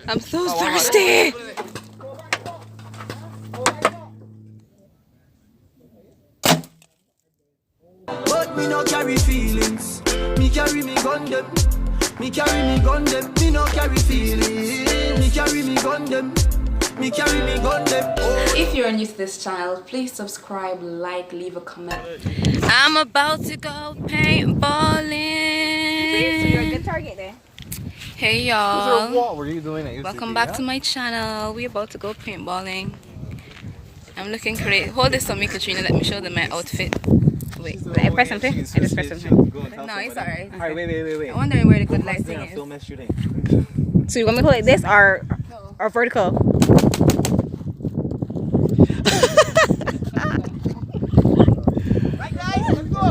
I'm so thirsty. But me no carry feelings. Me carry me gun them. Me carry me gun them. Me no carry feelings. Me carry me gun them. Me carry me gun them. Oh. If you're new to this channel, please subscribe, like, leave a comment. I'm about to go paintballing. So you're a good target there. Hey y'all. What were you doing? Welcome back to my channel. We're about to go paintballing. I'm looking great. Hold this on me, Katrina. Let me show them my outfit. Wait, I press something? I just press something. no, it's alright. Alright, wait. I'm wondering where the good lighting is. Film us shooting. So you want me to hold like this or vertical? Right guys, let's go.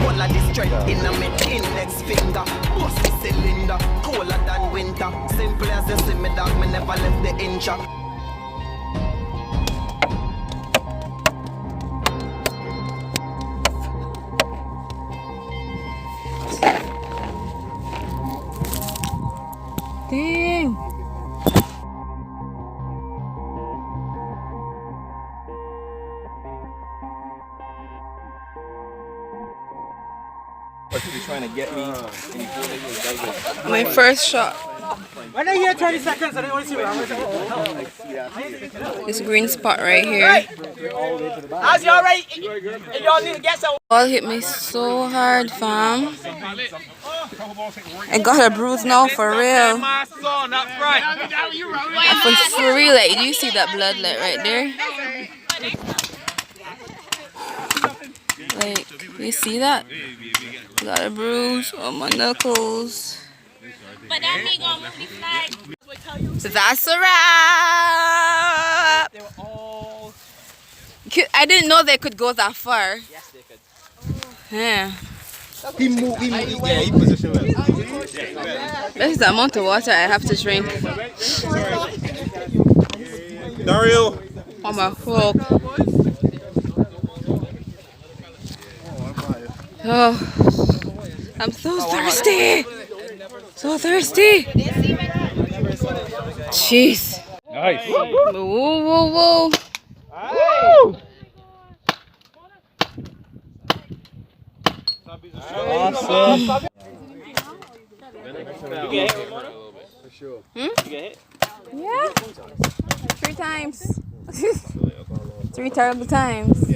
All of this strength in a mid index finger. Bust the cylinder, colder than winter. Simple as you see me dog, me never left the inch. Dang. You're trying to get me. My first shot. When I hear 20 seconds, I don't want to see what This green spot right here. How's y'all right? Y'all need to get some. Ball hit me so hard, fam. I got a bruise now for real. For real, like, do you see that blood like right there? Like, you see that? Got a bruise on my knuckles. But that me gonna move the flag. So that's a wrap. I didn't know they could go that far. Yes, they could. Yeah. He moved, yeah, he positioned well. This is the amount of water I have to drink. Dario! On my hook. Oh, I'm so thirsty. So thirsty. Jeez. Nice. Whoa, whoa, whoa. Woo! Awesome. You get hit, for sure. You get hit? Yeah. 3 times. 3 terrible times.